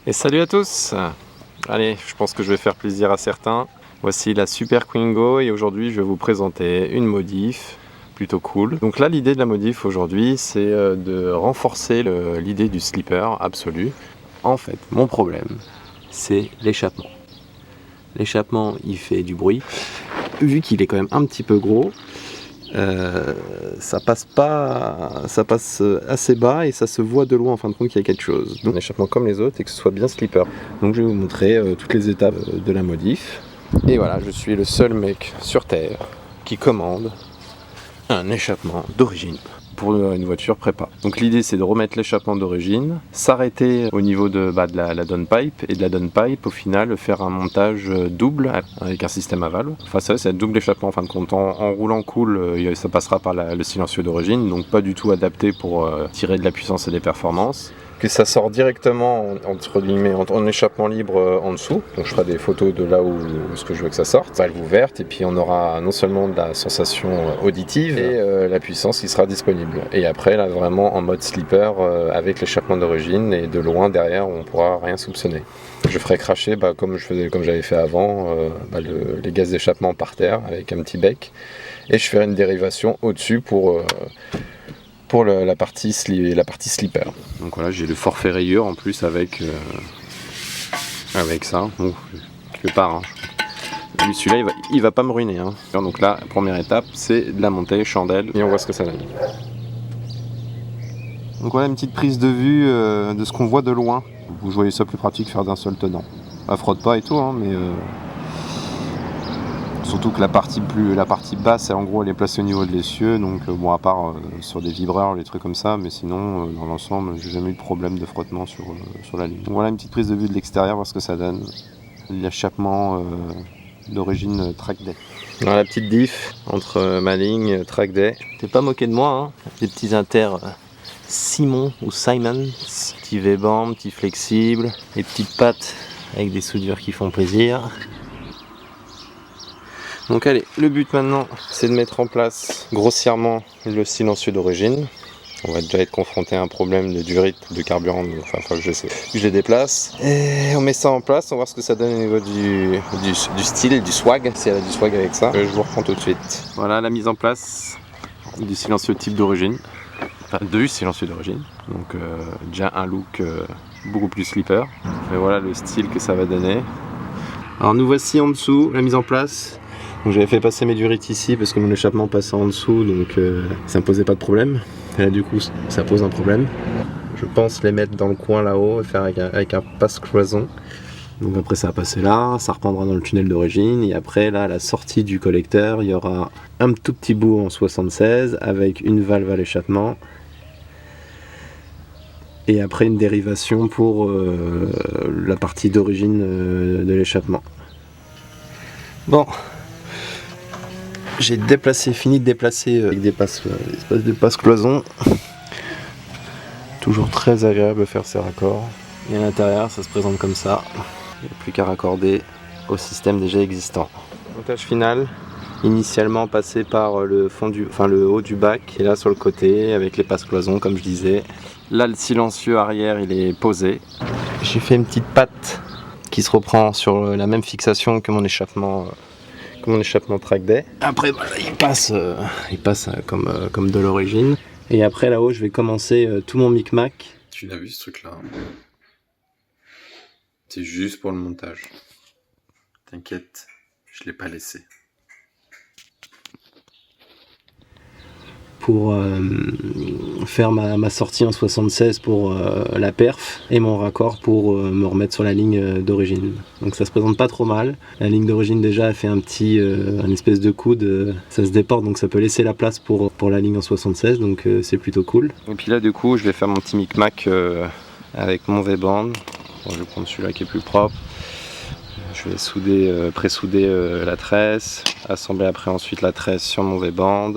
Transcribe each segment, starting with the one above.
Et salut à tous! Allez, je pense que je vais faire plaisir à certains. Voici la Super Quingo et aujourd'hui je vais vous présenter une modif plutôt cool. Donc là l'idée de la modif aujourd'hui c'est de renforcer l'idée du slipper absolu. En fait mon problème c'est l'échappement. L'échappement il fait du bruit. Vu qu'il est quand même un petit peu gros, ça passe assez bas et ça se voit de loin en fin de compte qu'il y a quelque chose. Donc un échappement comme les autres et que ce soit bien slipper. Donc je vais vous montrer toutes les étapes de la modif. Et voilà, je suis le seul mec sur terre qui commande un échappement d'origine pour une voiture prépa. Donc l'idée c'est de remettre l'échappement d'origine, s'arrêter au niveau de la downpipe et de la downpipe au final faire un montage double avec un système à valve. Enfin ça c'est un double échappement en fin de compte. En roulant cool ça passera par le silencieux d'origine, donc pas du tout adapté pour tirer de la puissance et des performances. Que ça sort directement entre guillemets en échappement libre en dessous. Donc je ferai des photos de là où ce que je veux que ça sorte, valve ouverte, et puis on aura non seulement de la sensation auditive et la puissance qui sera disponible. Et après là vraiment en mode slipper avec l'échappement d'origine et de loin derrière on pourra rien soupçonner. Je ferai cracher comme j'avais fait avant les gaz d'échappement par terre avec un petit bec, et je ferai une dérivation au-dessus pour la partie slipper. Donc voilà, j'ai le forfait rayure en plus avec ça. Bon, quelque part, hein. Celui-là, il va pas me ruiner. Hein. Donc là, la première étape, c'est de la montée chandelle et on voit ce que ça donne. Donc voilà une petite prise de vue de ce qu'on voit de loin. Vous voyez ça plus pratique faire d'un seul tenant. Ça frotte pas et tout, hein, mais surtout que la partie basse, en gros, elle est placée au niveau de l'essieu, donc bon, à part sur des vibreurs, les trucs comme ça, mais sinon, dans l'ensemble, j'ai jamais eu de problème de frottement sur la ligne. Donc voilà une petite prise de vue de l'extérieur, voir ce que ça donne. L'échappement d'origine Track Day. Voilà la petite diff entre ma ligne Track Day. T'es pas moqué de moi, hein, des petits inter Simon ou Simon, petit V-band, petit flexible, les petites pattes avec des soudures qui font plaisir. Donc allez, le but maintenant c'est de mettre en place grossièrement le silencieux d'origine. On va déjà être confronté à un problème de durite de carburant, enfin je sais. Je les déplace et on met ça en place, on va voir ce que ça donne au niveau du style, du swag, si elle a du swag avec ça. Je vous reprends tout de suite. Voilà la mise en place du silencieux type d'origine, enfin du silencieux d'origine. Donc déjà un look beaucoup plus slipper. Et voilà le style que ça va donner. Alors nous voici en dessous, la mise en place. Donc j'avais fait passer mes durites ici parce que mon échappement passait en dessous, donc ça me posait pas de problème. Et là du coup ça pose un problème. Je pense les mettre dans le coin là-haut et faire avec un passe-cloison. Donc après ça va passer là, ça reprendra dans le tunnel d'origine, et après là à la sortie du collecteur il y aura un tout petit bout en 76 avec une valve à l'échappement. Et après une dérivation pour la partie d'origine de l'échappement. Bon. J'ai fini de déplacer avec des espèces de passe-cloison. Toujours très agréable de faire ces raccords. Et à l'intérieur, ça se présente comme ça. Il n'y a plus qu'à raccorder au système déjà existant. Montage final. Initialement passé par le haut du bac et là sur le côté avec les passe-cloisons comme je disais. Là le silencieux arrière il est posé. J'ai fait une petite patte qui se reprend sur la même fixation que mon échappement Track Day. Après il passe comme de l'origine. Et après là-haut je vais commencer tout mon micmac. Tu l'as vu ce truc là? C'est juste pour le montage. T'inquiète, je l'ai pas laissé. Pour faire ma sortie en 76 pour la perf et mon raccord pour me remettre sur la ligne d'origine. Donc ça se présente pas trop mal. La ligne d'origine déjà a fait un espèce de coude, ça se déporte donc ça peut laisser la place pour la ligne en 76, donc c'est plutôt cool. Et puis là du coup je vais faire mon petit micmac avec mon V-band. Bon, je vais prendre celui-là qui est plus propre. Je vais pré-souder la tresse, assembler après ensuite la tresse sur mon V-band.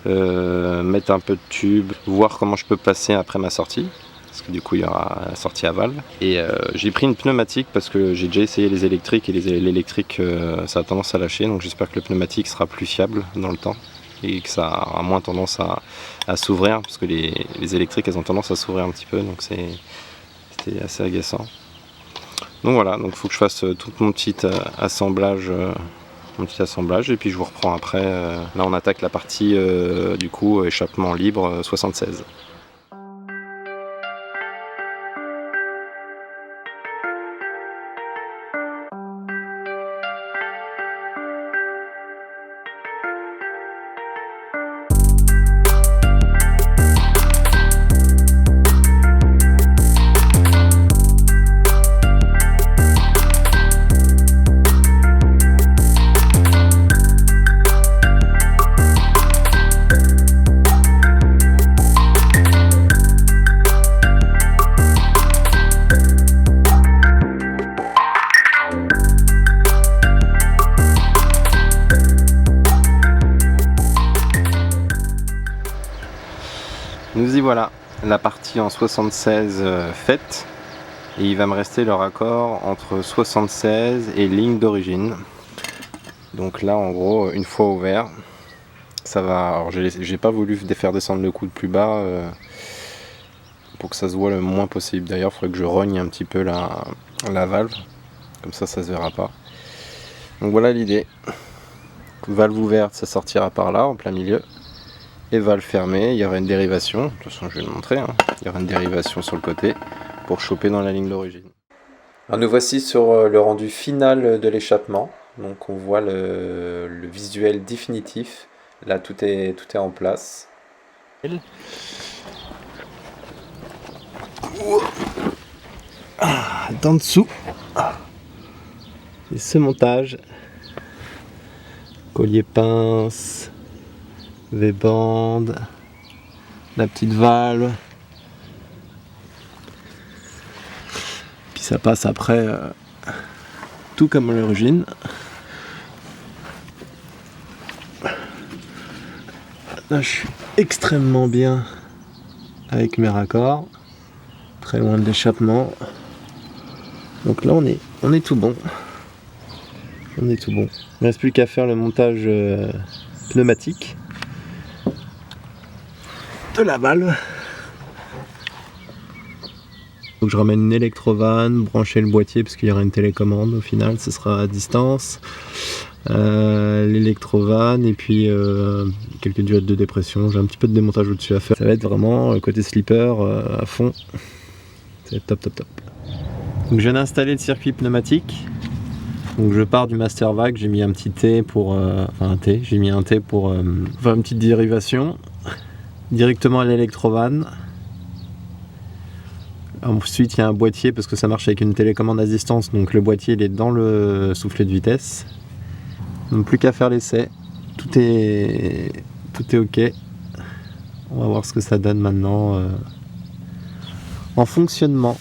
Mettre un peu de tube, voir comment je peux passer après ma sortie, parce que du coup il y aura la sortie à valve. Et j'ai pris une pneumatique parce que j'ai déjà essayé les électriques et l'électrique ça a tendance à lâcher, donc j'espère que le pneumatique sera plus fiable dans le temps et que ça aura moins tendance à s'ouvrir, parce que les électriques elles ont tendance à s'ouvrir un petit peu, donc c'est c'était assez agaçant. Donc voilà, donc il faut que je fasse tout mon petit assemblage et puis je vous reprends après. Là on attaque la partie du coup échappement libre 76. Nous y voilà, la partie en 76 faite, et il va me rester le raccord entre 76 et ligne d'origine. Donc là en gros, une fois ouvert, ça va. Alors j'ai pas voulu faire descendre le coude plus bas pour que ça se voit le moins possible. D'ailleurs il faudrait que je rogne un petit peu la valve, comme ça se verra pas. Donc voilà l'idée, valve ouverte ça sortira par là en plein milieu. Et valve fermée, il y aura une dérivation, de toute façon je vais le montrer, hein. Il y aura une dérivation sur le côté pour choper dans la ligne d'origine. Alors nous voici sur le rendu final de l'échappement, donc on voit le visuel définitif, là tout est en place. D'en dessous, et ce montage, collier pince, V-bande, la petite valve, puis ça passe après tout comme à l'origine. Là je suis extrêmement bien avec mes raccords, très loin de l'échappement, donc là on est tout bon, il ne reste plus qu'à faire le montage pneumatique de la valve. Donc je ramène une électrovanne, brancher le boîtier parce qu'il y aura une télécommande au final, ce sera à distance. L'électrovanne et puis quelques diodes de dépression, j'ai un petit peu de démontage au-dessus à faire. Ça va être vraiment côté slipper à fond, c'est top. Donc je viens d'installer le circuit pneumatique. Donc je pars du master vac, j'ai mis un petit T pour j'ai mis un T pour faire une petite dérivation directement à l'électrovanne. Ensuite il y a un boîtier parce que ça marche avec une télécommande à distance, donc le boîtier il est dans le soufflet de vitesse. Donc plus qu'à faire l'essai, tout est ok. On va voir ce que ça donne maintenant en fonctionnement.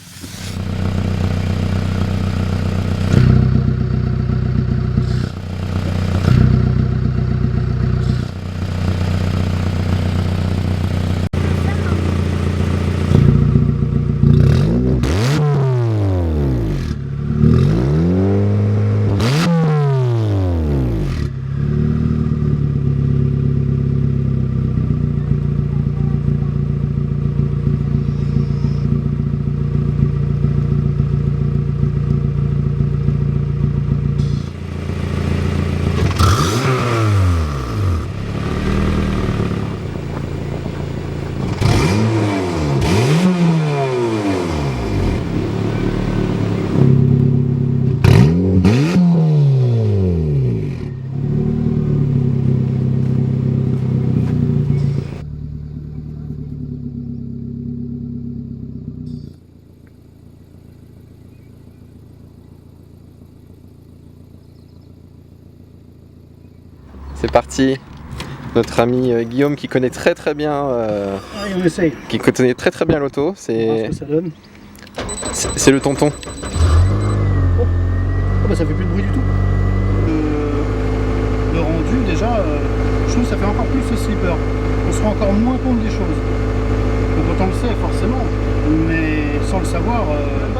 C'est parti. Notre ami Guillaume qui connaît très bien on essaye. Qui connaît très bien l'auto, c'est le tonton. Oh, bah ça fait plus de bruit du tout. Le rendu déjà, je trouve que ça fait encore plus ce slipper. On se rend encore moins compte des choses. Donc quand on le sait forcément, mais sans le savoir,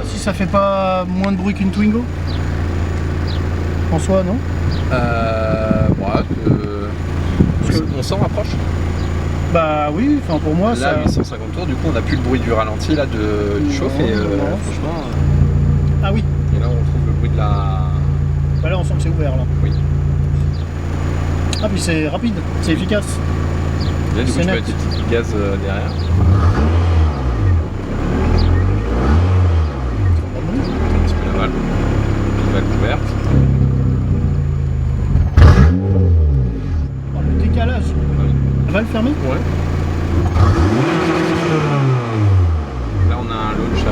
si ça fait pas moins de bruit qu'une Twingo. En soi, non? On s'en rapproche. Bah oui, enfin pour moi Là, ça... 850 tours, du coup, on n'a plus le bruit du ralenti là du chauffe et non. franchement. Ah oui, Et là, on retrouve le bruit de la. bah là on sent que c'est ouvert là. Oui. Ah puis c'est rapide, c'est efficace. Là, du coup, C'est tu peux net. mettre tes petits gaz derrière. Un petit peu la valve. Une valve ouverte. Oh, le décalage. Ah oui. Elle va le fermer? Ouais. Là, on a un launch à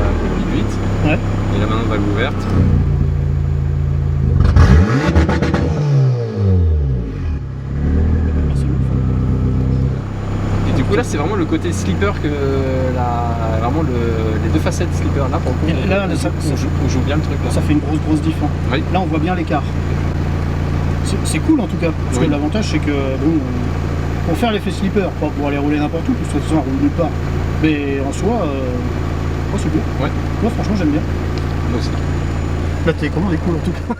1008. Ouais. Et là, maintenant, valve ouverte. Ah, c'est ouf. Et du coup, là, c'est vraiment le côté slipper que vraiment les deux facettes slipper. Là, pour le coup, Et là, on joue bien le truc. Là. Ça fait une grosse diff. Hein. Oui. Là on voit bien l'écart. C'est cool en tout cas, parce Oui. que l'avantage c'est que bon, pour faire l'effet slipper, pas pour aller rouler n'importe où, parce que de toute façon on roule nulle part. Mais en soi, c'est beau. Ouais. Moi franchement j'aime bien. Moi aussi. La télécommande est cool en tout cas.